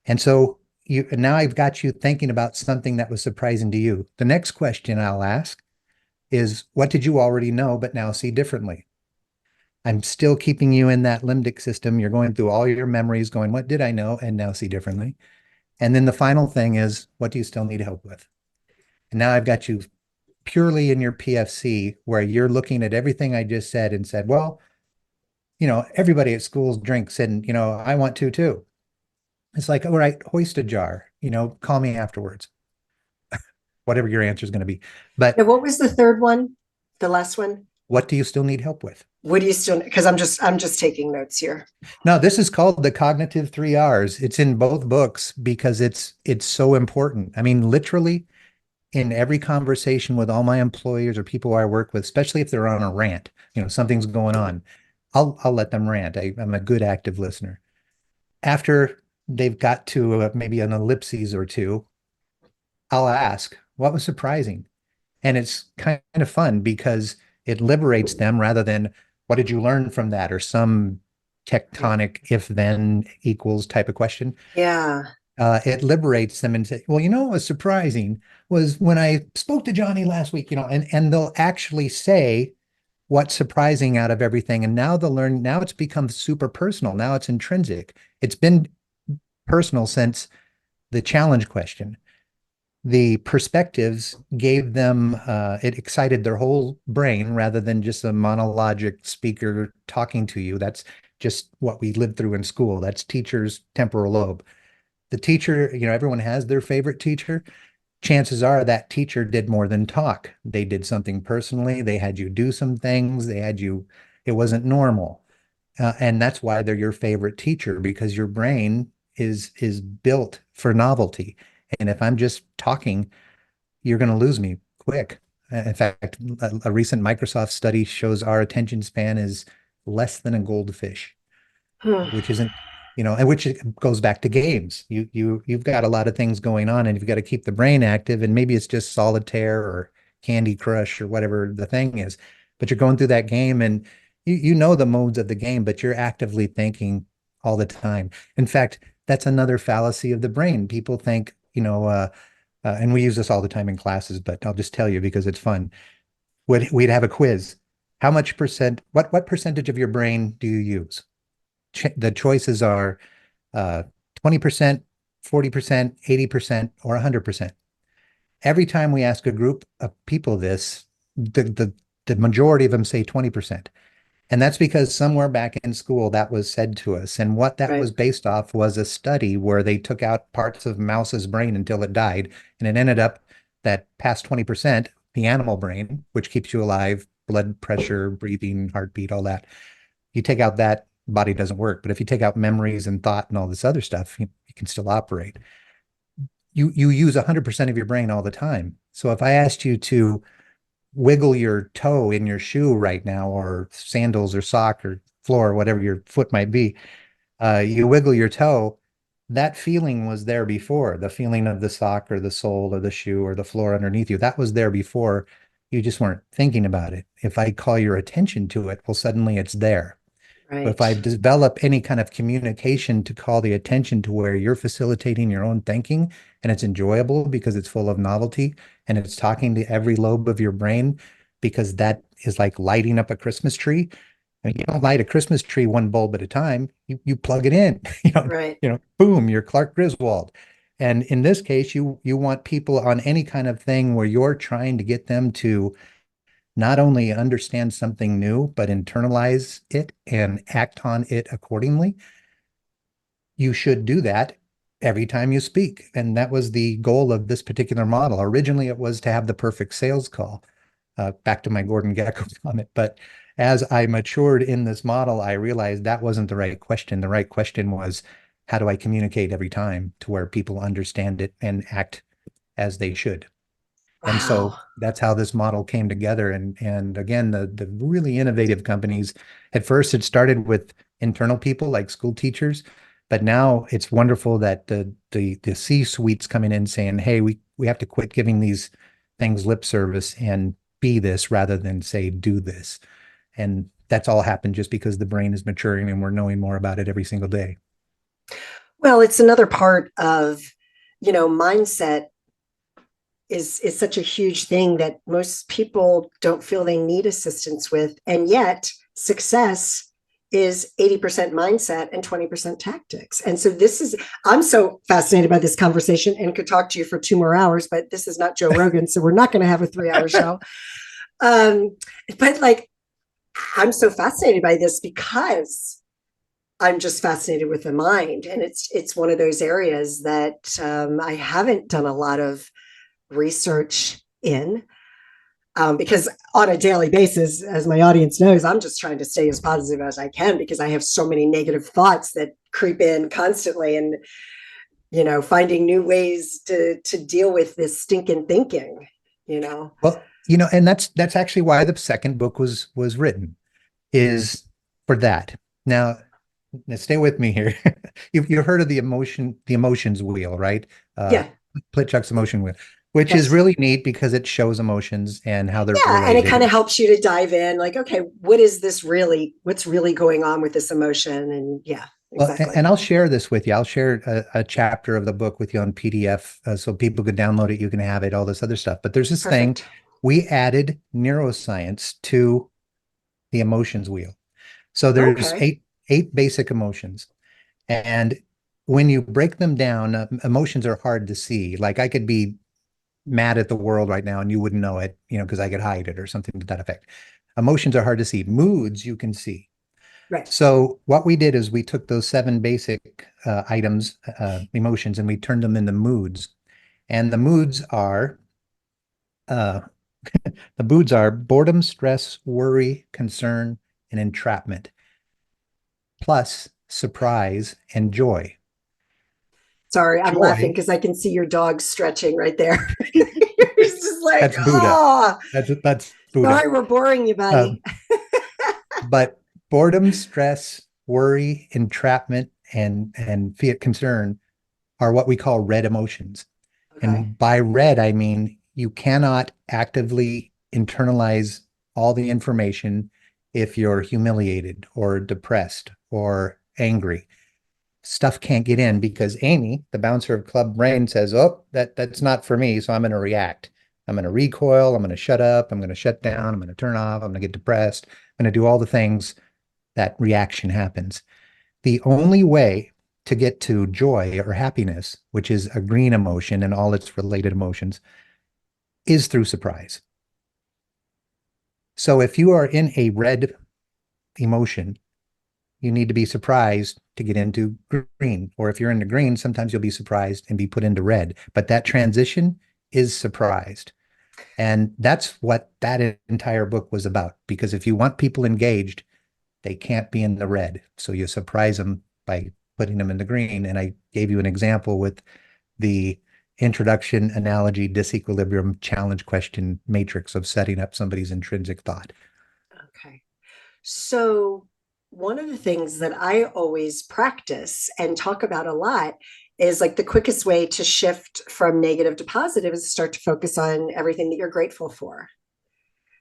And so you now I've got you thinking about something that was surprising to you. The next question I'll ask is, what did you already know but now see differently? I'm still keeping you in that limbic system. You're going through all your memories, going, what did I know and now see differently? And then the final thing is, what do you still need help with? And now I've got you purely in your PFC where you're looking at everything I just said and said, well, everybody at schools drinks and, I want to too. It's like, all right, hoist a jar, call me afterwards, whatever your answer is going to be. Now, But what was the third one? The last one? what do you still need help with? What do you still, because I'm just taking notes here. No, this is called the cognitive 3 R's. It's in both books because it's so important. I mean, literally in every conversation with all my employers or people I work with, especially if they're on a rant, something's going on, I'll let them rant. I'm a good active listener. After they've got to maybe an ellipses or two, I'll ask, what was surprising? And it's kind of fun because it liberates them rather than what did you learn from that or some Right. tectonic if then equals type of question. Yeah. It liberates them and say, well, what was surprising was when I spoke to Johnny last week, and they'll actually say what's surprising out of everything. And now they'll learn, now it's become super personal. Now it's intrinsic. It's been personal since the challenge question. The perspectives gave them, it excited their whole brain rather than just a monologic speaker talking to you. That's just what we lived through in school. That's teacher's temporal lobe. The teacher, everyone has their favorite teacher. Chances are that teacher did more than talk. They did something personally. They had you do some things. It wasn't normal. And that's why they're your favorite teacher because your brain is built for novelty. And if I'm just talking, you're going to lose me quick. In fact, a recent Microsoft study shows our attention span is less than a goldfish, which isn't, and which goes back to games. You've got a lot of things going on, and you've got to keep the brain active. And maybe it's just solitaire or Candy Crush or whatever the thing is, but you're going through that game, and you know the modes of the game, but you're actively thinking all the time. In fact, that's another fallacy of the brain. People think, and we use this all the time in classes, but I'll just tell you because it's fun. We'd have a quiz. How much percent, what percentage of your brain do you use? The choices are 20%, 40%, 80%, or 100%. Every time we ask a group of people this, the majority of them say 20%. And that's because somewhere back in school that was said to us. And what that Right. was based off was a study where they took out parts of mouse's brain until it died. And it ended up that past 20%, the animal brain, which keeps you alive, blood pressure, breathing, heartbeat, all that. You take out that, body doesn't work. But if you take out memories and thought and all this other stuff, you can still operate. You use 100% of your brain all the time. So if I asked you to wiggle your toe in your shoe right now, or sandals or sock or floor, or whatever your foot might be, you wiggle your toe, that feeling was there before. The feeling of the sock or the sole or the shoe or the floor underneath you, that was there before. You just weren't thinking about it. If I call your attention to it, well, suddenly it's there. But if Right. I develop any kind of communication to call the attention to where you're facilitating your own thinking and it's enjoyable because it's full of novelty and it's talking to every lobe of your brain because that is like lighting up a Christmas tree. I mean, you don't light a Christmas tree one bulb at a time. You plug it in, Right. boom, you're Clark Griswold. And in this case, you want people on any kind of thing where you're trying to get them to not only understand something new, but internalize it and act on it accordingly. You should do that every time you speak. And that was the goal of this particular model. Originally, it was to have the perfect sales call. Back to my Gordon Gekko comment. But as I matured in this model, I realized that wasn't the right question. The right question was, how do I communicate every time to where people understand it and act as they should? And so Wow. that's how this model came together. And again, the really innovative companies, at first it started with internal people like school teachers, but now it's wonderful that the C-suite's coming in saying, hey, we have to quit giving these things lip service and be this rather than say do this. And that's all happened just because the brain is maturing and we're knowing more about it every single day. Well, it's another part of, mindset is such a huge thing that most people don't feel they need assistance with. And yet success is 80% mindset and 20% tactics. And so I'm so fascinated by this conversation and could talk to you for 2 more hours, but this is not Joe Rogan. So we're not going to have a 3-hour show. Um, but like, I'm so fascinated by this because I'm just fascinated with the mind. And it's one of those areas that I haven't done a lot of research in, because on a daily basis, as my audience knows, I'm just trying to stay as positive as I can because I have so many negative thoughts that creep in constantly, and finding new ways to deal with this stinking thinking. Well, and that's actually why the second book was written, is for that. Now stay with me here. You've heard of the emotions wheel, right? Uh, Yeah. Plitchuk's emotion wheel, which is Yes. really neat because it shows emotions and how they're Yeah, and it kind of related. helps you to dive in, like, okay, what's really going on with this emotion? And yeah, Well, exactly. and I'll share this with you. I'll share a chapter of the book with you on PDF, so people could download it. You can have it, all this other stuff. But there's this thing, Perfect. we added neuroscience to the emotions wheel. So there's Okay. eight basic emotions. And when you break them down, emotions are hard to see. Like I could be mad at the world right now and you wouldn't know it, because I could hide it or something to that effect. Emotions are hard to see. Moods you can see. Right. So what we did is we took those seven basic items, emotions, and we turned them into moods. And uh, the moods are boredom, stress, worry, concern, and entrapment, plus surprise and joy. Sorry, I'm laughing Joy, because I can see your dog stretching right there. It's just like, that's Buddha. oh, That's Buddha. sorry, we're boring you, Um, buddy. but boredom, stress, worry, entrapment, and fiat concern are what we call red emotions. Okay. And by red, I mean you cannot actively internalize all the information if you're humiliated or depressed or angry. Stuff can't get in because Amy, the bouncer of Club Brain, says, "Oh, that's not for me, so I'm going to react. I'm going to recoil. I'm going to shut up. I'm going to shut down. I'm going to turn off. I'm going to get depressed. I'm going to do all the things that reaction happens." The only way to get to joy or happiness, which is a green emotion and all its related emotions, is through surprise. So if you are in a red emotion, you need to be surprised to get into green. Or if you're into green, sometimes you'll be surprised and be put into red. But that transition is surprised. And that's what that entire book was about. Because if you want people engaged, they can't be in the red. So you surprise them by putting them in the green. And I gave you an example with the introduction, analogy, disequilibrium, challenge, question matrix of setting up somebody's intrinsic thought. Okay. So, one of the things that I always practice and talk about a lot is like the quickest way to shift from negative to positive is to start to focus on everything that you're grateful for.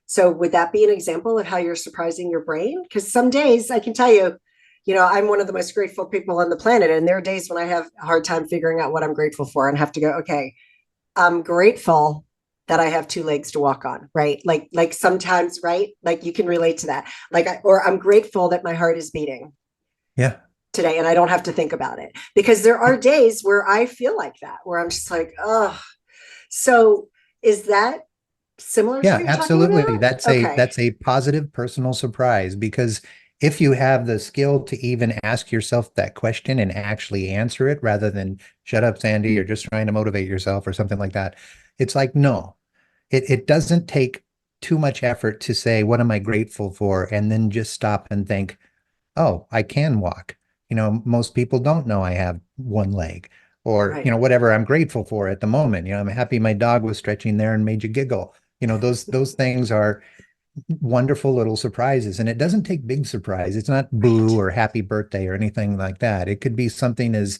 So, would that be an example of how you're surprising your brain? Because some days I can tell you, I'm one of the most grateful people on the planet. And there are days when I have a hard time figuring out what I'm grateful for and have to go, okay, I'm grateful that I have two legs to walk on, right? Like sometimes, right? Like you can relate to that. Or I'm grateful that my heart is beating. Yeah. today and I don't have to think about it. Because there are days where I feel like that, where I'm just like, oh. So is that similar to what Yeah, you're talking absolutely. about? Okay. That's a positive personal surprise because if you have the skill to even ask yourself that question and actually answer it rather than shut up, Sandy, you're just trying to motivate yourself or something like that. It's like, no, it doesn't take too much effort to say, what am I grateful for? And then just stop and think, oh, I can walk. Most people don't know I have one leg or, Right. whatever I'm grateful for at the moment. I'm happy my dog was stretching there and made you giggle. Those things are wonderful little surprises. And it doesn't take big surprise. It's not boo Right. or happy birthday or anything like that. It could be something as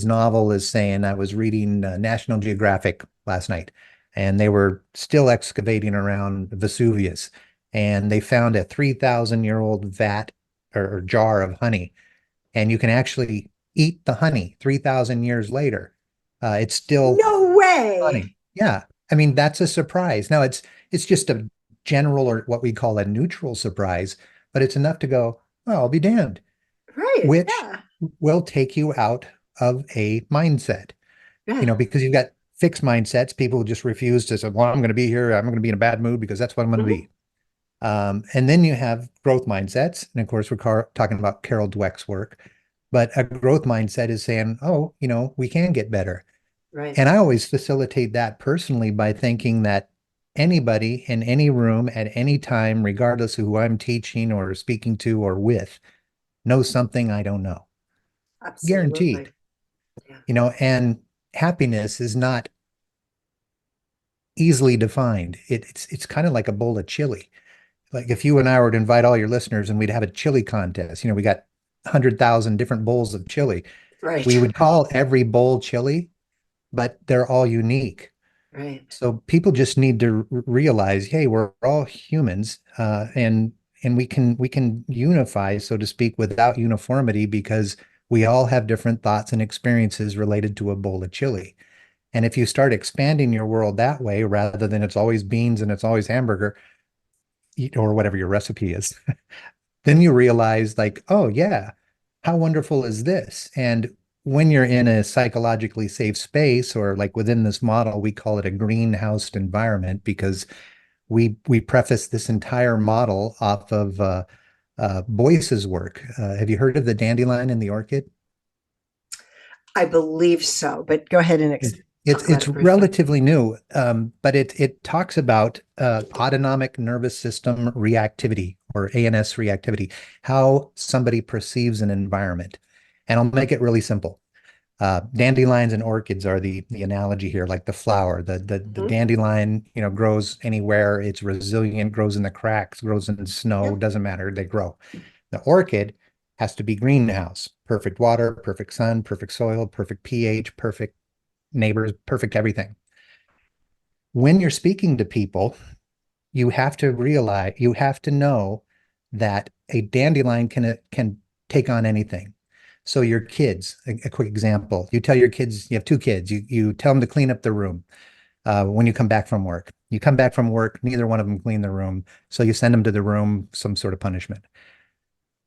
novel as saying I was reading National Geographic last night, and they were still excavating around Vesuvius, and they found a 3,000-year-old vat or jar of honey, and you can actually eat the honey 3,000 years later. It's still No way. honey. Yeah, I mean that's a surprise. Now it's just a general or what we call a neutral surprise, but it's enough to go, oh, I'll be damned, Right. which Yeah. will take you out of a mindset, Yeah. because you've got fixed mindsets. People just refuse to say, well, I'm going to be here. I'm going to be in a bad mood because that's what I'm going to Mm-hmm. be. And then you have growth mindsets. And of course, we're talking about Carol Dweck's work. But a growth mindset is saying, oh, we can get better. Right. And I always facilitate that personally by thinking that anybody in any room at any time, regardless of who I'm teaching or speaking to or with, knows something I don't know. Guaranteed. Absolutely. Yeah. And happiness is not easily defined. It's kind of like a bowl of chili. Like if you and I were to invite all your listeners and we'd have a chili contest, we got 100,000 different bowls of chili. We Right. would call every bowl chili, but they're all unique. Right. So people just need to realize, hey, we're all humans, and we can unify, so to speak, without uniformity because we all have different thoughts and experiences related to a bowl of chili. And if you start expanding your world that way, rather than it's always beans and it's always hamburger, or whatever your recipe is, then you realize, like, oh, yeah, how wonderful is this? And when you're in a psychologically safe space, or like within this model, we call it a greenhoused environment because we preface this entire model off of Boyce's work. Have you heard of the dandelion and the orchid? I believe so, but go ahead and It, talk about it's it briefly. relatively new, but it talks about autonomic nervous system reactivity, or ANS reactivity, how somebody perceives an environment. And I'll make it really simple. Dandelions and orchids are the analogy here, like the flower. The Mm-hmm. dandelion, grows anywhere. It's resilient, grows in the cracks, grows in snow, Yep. doesn't matter, they grow. The orchid has to be greenhouse, perfect water, perfect sun, perfect soil, perfect pH, perfect neighbors, perfect everything. When you're speaking to people, you have to know that a dandelion can take on anything. So your kids, a quick example, you tell your kids, you have two kids, you tell them to clean up their room when you come back from work. You come back from work, neither one of them clean their room, so you send them to the room, some sort of punishment.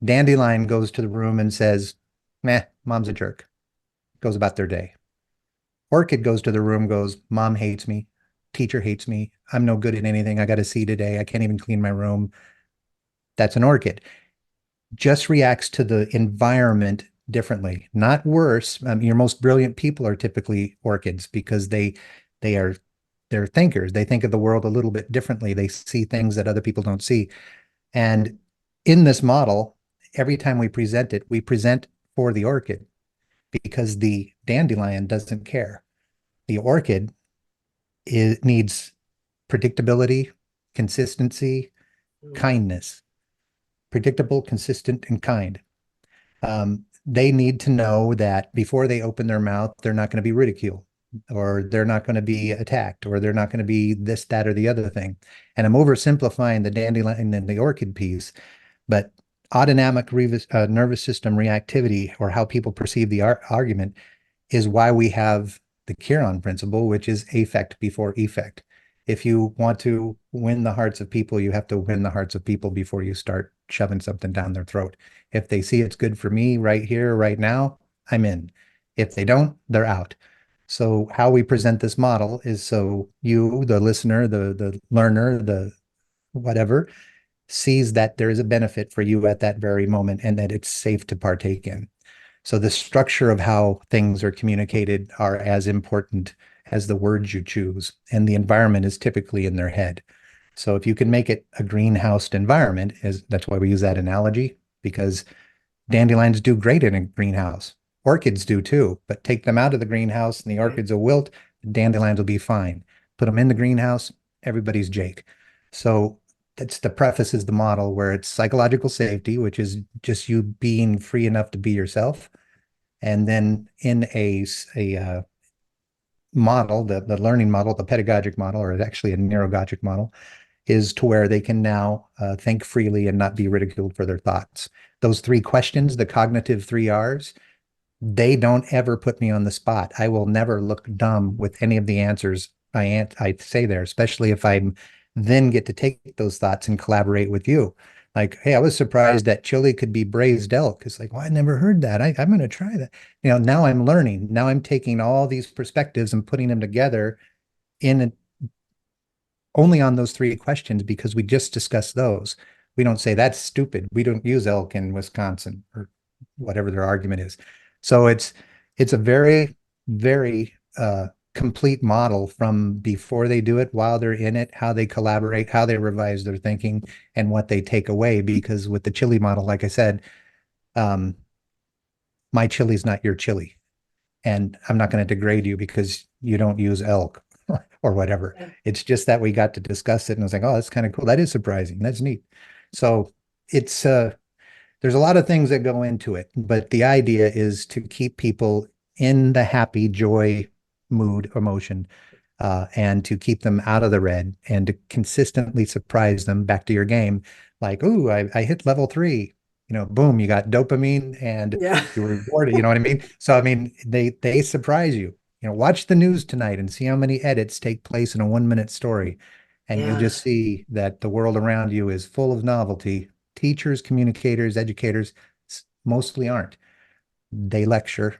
Dandelion goes to the room and says, meh, mom's a jerk, goes about their day. Orchid goes to the room, goes, mom hates me, teacher hates me, I'm no good at anything, I got a C today, I can't even clean my room. That's an orchid. Just reacts to the environment differently, not worse. Your most brilliant people are typically orchids because they are they're thinkers. They think of the world a little bit differently. They see things that other people don't see. And in this model, every time we present for the orchid because the dandelion doesn't care. The orchid needs predictability, consistency, Mm. kindness. Predictable, consistent, and kind. They need to know that before they open their mouth, they're not going to be ridiculed, or they're not going to be attacked, or they're not going to be this, that, or the other thing. And I'm oversimplifying the dandelion and the orchid piece, but autonomic nervous system reactivity, or how people perceive the argument, is why we have the Chiron principle, which is affect before effect. If you want to win the hearts of people, you have to win the hearts of people before you start shoving something down their throat. If they see it's good for me right here, right now, I'm in. If they don't, they're out. So how we present this model is so you, the listener, the learner, the whatever, sees that there is a benefit for you at that very moment and that it's safe to partake in. So the structure of how things are communicated are as important as the words you choose, and the environment is typically in their head. So if you can make it a greenhoused environment, is that's why we use that analogy, because dandelions do great in a greenhouse. Orchids do too, but take them out of the greenhouse and the Right. orchids will wilt, the dandelions will be fine. Put them in the greenhouse, everybody's Jake. So that's the preface is the model where it's psychological safety, which is just you being free enough to be yourself. And then in a model, the learning model, the pedagogic model, or actually a neurogogic model, is to where they can now think freely and not be ridiculed for their thoughts. Those three questions, the cognitive three R's, they don't ever put me on the spot. I will never look dumb with any of the answers I say there, especially if I then get to take those thoughts and collaborate with you. Like, hey, I was surprised that chili could be braised elk. It's like, well, I never heard that. I'm going to try that. Now I'm learning. Now I'm taking all these perspectives and putting them together in only on those three questions because we just discussed those. We don't say that's stupid. We don't use elk in Wisconsin or whatever their argument is. So it's a very, very complete model from before they do it, while they're in it, how they collaborate, how they revise their thinking, and what they take away. Because with the chili model, like I said, um, my chili's not your chili. And I'm not going to degrade you because you don't use elk or whatever. Yeah. It's just that we got to discuss it and I was like, oh, that's kind of cool. That is surprising. That's neat. So it's there's a lot of things that go into it, but the idea is to keep people in the happy joy mood emotion, and to keep them out of the red and to consistently surprise them back to your game. Like, ooh, I hit level 3, boom, you got dopamine and Yeah. you were rewarded. You know what I mean? So I mean, they surprise you. Watch the news tonight and see how many edits take place in a 1-minute story. And you'll Yeah. just see that the world around you is full of novelty. Teachers, communicators, educators mostly aren't. They lecture,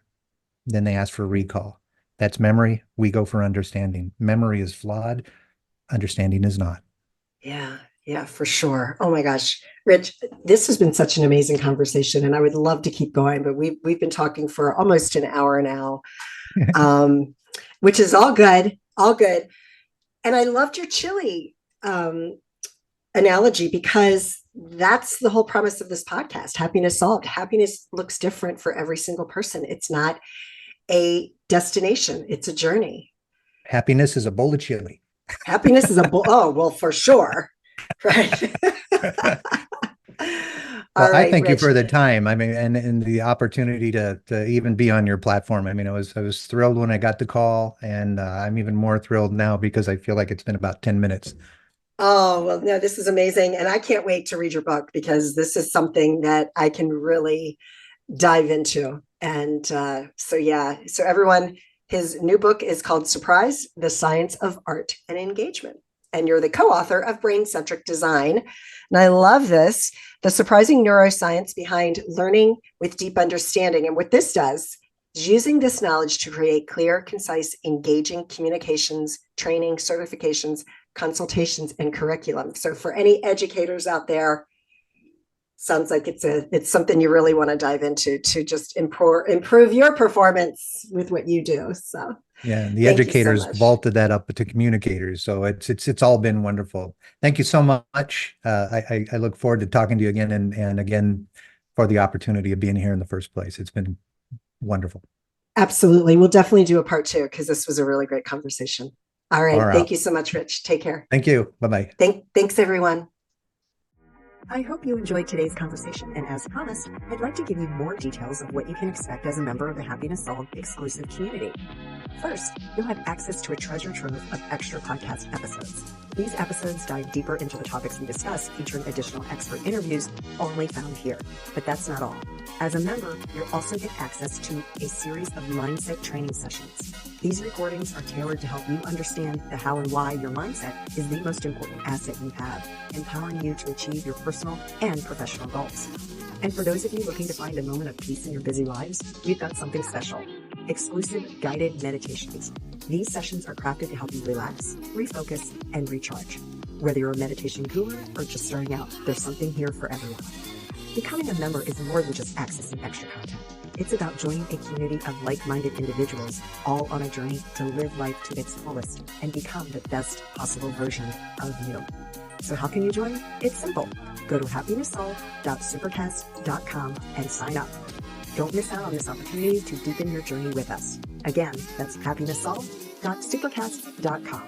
then they ask for recall. That's memory. We go for understanding. Memory is flawed. Understanding is not. Yeah. Yeah, for sure. Oh my gosh. Rich, this has been such an amazing conversation and I would love to keep going, but we've been talking for almost an hour now. Um, which is all good, all good. And I loved your chili analogy because that's the whole premise of this podcast. Happiness solved. Happiness looks different for every single person. It's not a destination, it's a journey. Happiness is a bowl of chili. Happiness is oh, well, for sure. Right. Well, All I right, thank you Rich. for the time. I mean, and the opportunity to even be on your platform. I mean, I was thrilled when I got the call, and I'm even more thrilled now because I feel like it's been about 10 minutes. Oh, well, no, this is amazing. And I can't wait to read your book because this is something that I can really dive into. And yeah, so everyone, his new book is called Surprise, The Science of Art and Engagement. And you're the co-author of Brain-centric Design. And I love this, the surprising neuroscience behind learning with deep understanding. And what this does is using this knowledge to create clear, concise, engaging communications, training, certifications, consultations, and curriculum. So for any educators out there, sounds like it's something you really want to dive into to just improve your performance with what you do. So Yeah, and the thank you so educators much. vaulted that up to communicators. So it's all been wonderful. Thank you so much. I look forward to talking to you again and again for the opportunity of being here in the first place. It's been wonderful. Absolutely. We'll definitely do a part two because this was a really great conversation. All All right. right. Thank you so much, Rich. Take care. Thank you. Bye-bye. Thanks, everyone. I hope you enjoyed today's conversation, and as promised, I'd like to give you more details of what you can expect as a member of the Happiness Solved exclusive community. First, you'll have access to a treasure trove of extra podcast episodes. These episodes dive deeper into the topics we discuss, featuring additional expert interviews only found here. But that's not all. As a member, you'll also get access to a series of mindset training sessions. These recordings are tailored to help you understand the how and why your mindset is the most important asset you have, empowering you to achieve your personal and professional goals. And for those of you looking to find a moment of peace in your busy lives, we've got something special. Exclusive guided meditations. These sessions are crafted to help you relax, refocus, and recharge. Whether you're a meditation guru or just starting out, there's something here for everyone. Becoming a member is more than just accessing extra content. It's about joining a community of like-minded individuals, all on a journey to live life to its fullest and become the best possible version of you. So how can you join? It's simple. Go to happinesssolve.supercast.com and sign up. Don't miss out on this opportunity to deepen your journey with us. Again, that's happinesssolve.supercast.com,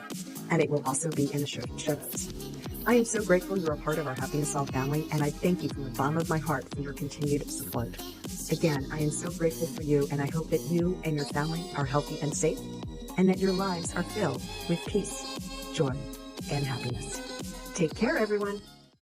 and it will also be in the show notes. I am so grateful you're a part of our Happiness Solve family, and I thank you from the bottom of my heart for your continued support. Again, I am so grateful for you, and I hope that you and your family are healthy and safe, and that your lives are filled with peace, joy, and happiness. Take care, everyone.